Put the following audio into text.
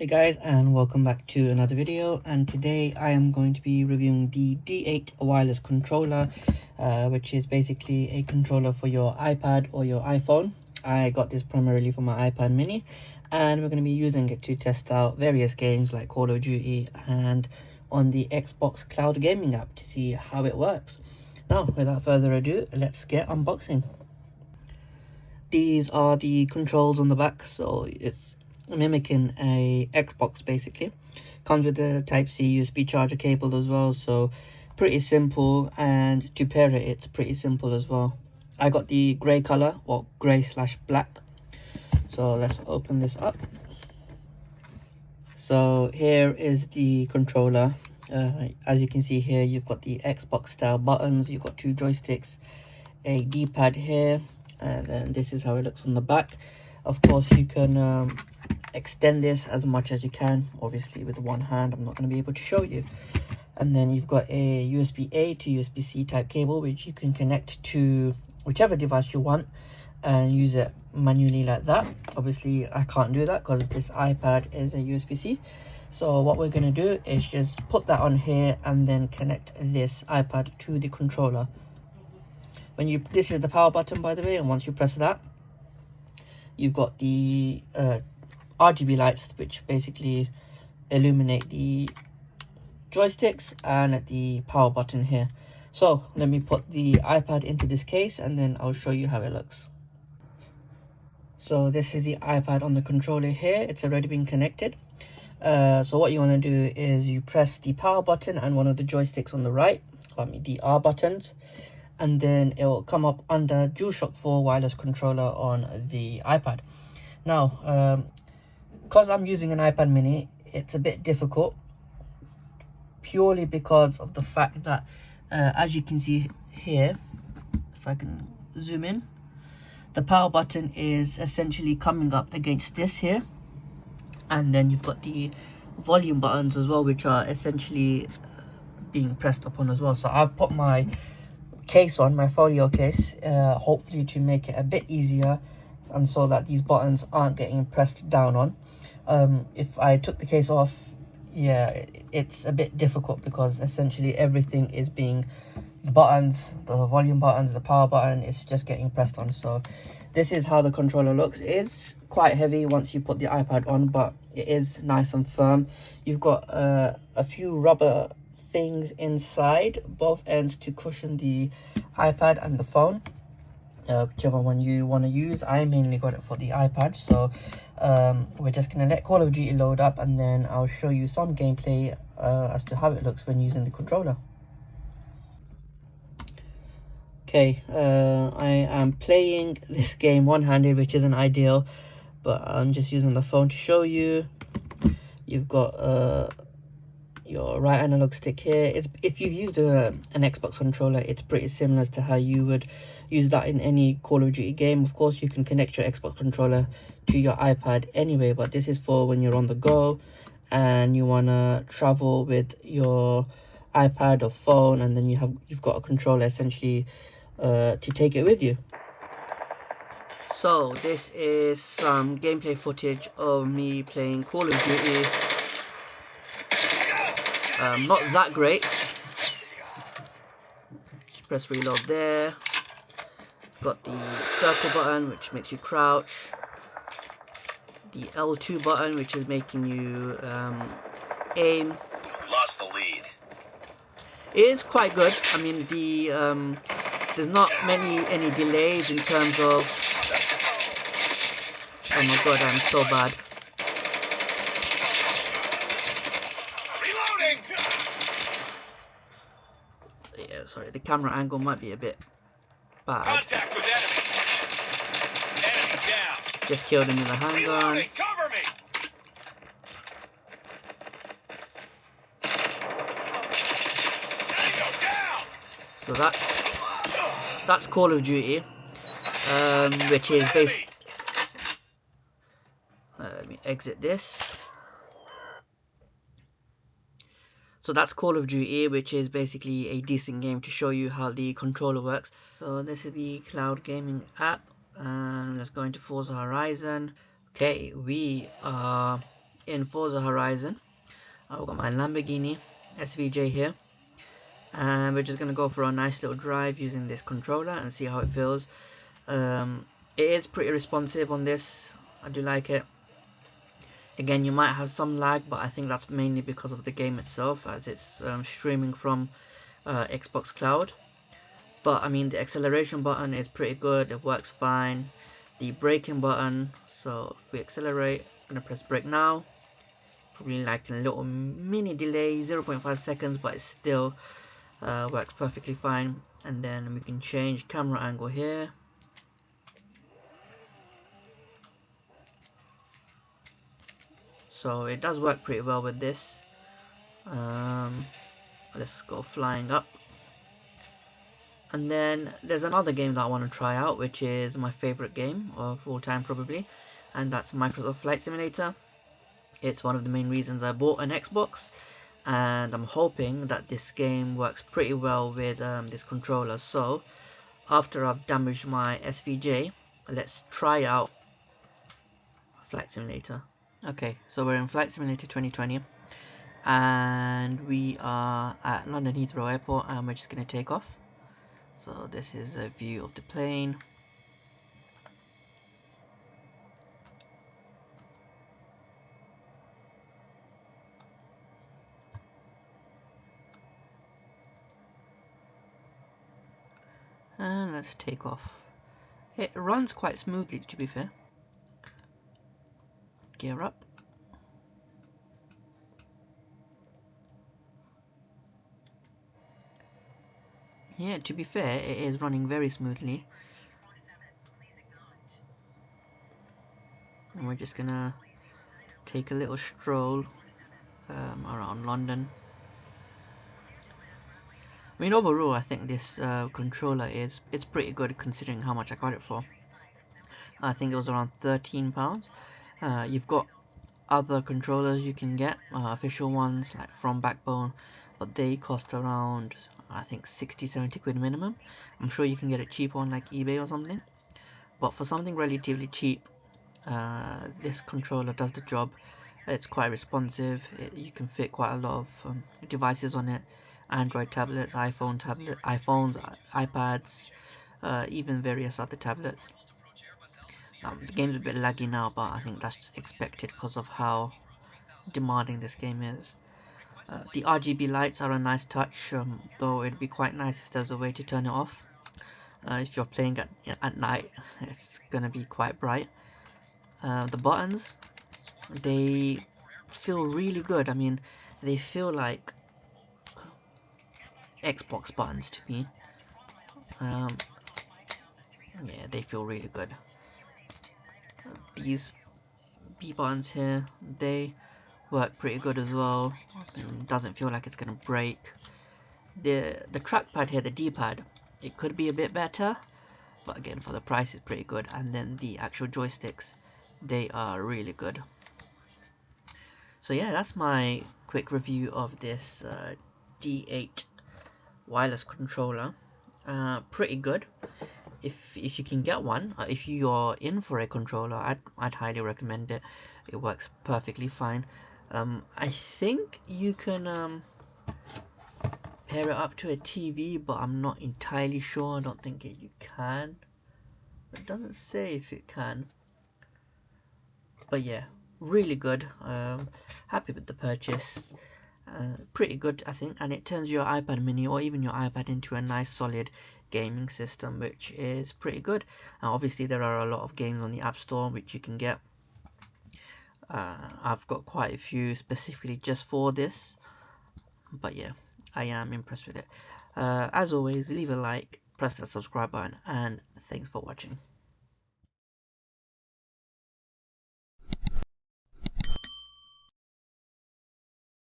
Hey guys, and welcome back to another video. And today I am going to be reviewing the D8 wireless controller, which is basically a controller for your iPad or your iPhone. I got this primarily for my iPad mini, and we're going to be using it to test out various games like Call of Duty and on the Xbox Cloud Gaming app to see how it works. Now, without further ado, let's get unboxing. These are the controls on the back, so it's mimicking a Xbox basically. Comes with a Type-C USB charger cable as well, so pretty simple, and to pair it, it's pretty simple as well. I got the grey color, or grey/black. So let's open this up. So here is the controller. As you can see here, you've got the Xbox style buttons, you've got two joysticks, a D-pad here, and then this is how it looks on the back. Of course, you can extend this as much as you can, obviously with one hand. I'm not going to be able to show you. And then you've got a USB-A to USB-C type cable, which you can connect to whichever device you want and use it manually like that. Obviously I can't do that because this iPad is a USB-C. So what we're going to do is just put that on here and then connect this iPad to the controller. This is the power button, by the way, and once you press that, you've got the RGB lights, which basically illuminate the joysticks and the power button here. So let me put the iPad into this case and then I'll show you how it looks. So this is the iPad on the controller here. It's already been connected. So what you want to do is you press the power button and one of the joysticks on the right, the R buttons, and then it will come up under DualShock 4 wireless controller on the iPad. Now, because I'm using an iPad mini, it's a bit difficult, purely because of the fact that, as you can see here, if I can zoom in, the power button is essentially coming up against this here, and then you've got the volume buttons as well, which are essentially being pressed upon as well. So I've put my case on, my folio case, hopefully to make it a bit easier and so that these buttons aren't getting pressed down on. If I took the case off, yeah, it's a bit difficult because essentially everything is being, the buttons, the volume buttons, the power button, it's just getting pressed on. So this is how the controller looks. It is quite heavy once you put the iPad on, but it is nice and firm. You've got a few rubber things inside both ends to cushion the iPad and the phone, whichever one you want to use. I mainly got it for the iPad. So we're just going to let Call of Duty load up and then I'll show you some gameplay as to how it looks when using the controller. Okay, I am playing this game one-handed, which isn't ideal, but I'm just using the phone to show you. You've got your right analog stick here. If you've used an Xbox controller, it's pretty similar to how you would use that in any Call of Duty game. Of course, you can connect your Xbox controller to your iPad anyway, but this is for when you're on the go and you want to travel with your iPad or phone, and then you've got a controller essentially to take it with you. So this is some gameplay footage of me playing Call of Duty. Not that great. Just press reload there. Got the circle button, which makes you crouch. The L2 button, which is making you aim. Lost the lead. It is quite good. I mean, there's not any delays in terms of. Oh my god, I'm so bad. Yeah, sorry, the camera angle might be a bit bad. Contact with enemy. Enemy down. Just killed him with a handgun. Cover me. Down. So that's Call of Duty, which is basically. Let me exit this. So that's Call of Duty, which is basically a decent game to show you how the controller works. So this is the cloud gaming app, and let's go into Forza Horizon. Okay, we are in Forza Horizon. I've got my Lamborghini SVJ here, and we're just going to go for a nice little drive using this controller and see how it feels. It is pretty responsive on this. I do like it. Again, you might have some lag, but I think that's mainly because of the game itself, as it's streaming from Xbox Cloud. But I mean, the acceleration button is pretty good, it works fine. The braking button, so if we accelerate, I'm gonna press brake now. Probably like a little mini delay, 0.5 seconds, but it still works perfectly fine. And then we can change camera angle here. So it does work pretty well with this. Let's go flying up. And then there's another game that I want to try out, which is my favorite game of all time probably, and that's Microsoft Flight Simulator. It's one of the main reasons I bought an Xbox, and I'm hoping that this game works pretty well with this controller. So after I've damaged my SVJ, let's try out Flight Simulator. Okay, so we're in Flight Simulator 2020, and we are at London Heathrow Airport, and we're just going to take off. So this is a view of the plane. And let's take off. It runs quite smoothly, to be fair. Gear up. Yeah, to be fair, it is running very smoothly. And we're just gonna take a little stroll around London. I mean, overall, I think this controller it's pretty good considering how much I got it for. I think it was around £13. You've got other controllers you can get, official ones like from Backbone, but they cost around, I think, 60-70 quid minimum. I'm sure you can get it cheap on like eBay or something, but for something relatively cheap, this controller does the job. It's quite responsive. You can fit quite a lot of devices on it: Android tablets, iPhones, iPads, even various other tablets. The game's a bit laggy now, but I think that's expected because of how demanding this game is. The RGB lights are a nice touch, though it'd be quite nice if there's a way to turn it off. If you're playing at night, it's gonna be quite bright. The buttons, they feel really good. I mean, they feel like Xbox buttons to me. Yeah, they feel really good. These B buttons here, they work pretty good as well. It doesn't feel like it's gonna break. The trackpad here, the D-pad, it could be a bit better, but again, for the price, it's pretty good. And then the actual joysticks, they are really good. So yeah, that's my quick review of this D8 wireless controller. Pretty good. If you can get one, if you're in for a controller, I'd highly recommend it. It works perfectly fine. I think you can pair it up to a TV, but I'm not entirely sure. I don't think you can. It doesn't say if it can. But yeah, really good. Happy with the purchase. Pretty good, I think, and it turns your iPad mini or even your iPad into a nice solid gaming system, which is pretty good. Obviously there are a lot of games on the App Store which you can get. I've got quite a few specifically just for this, but yeah, I am impressed with it. As always, leave a like, press that subscribe button, and thanks for watching.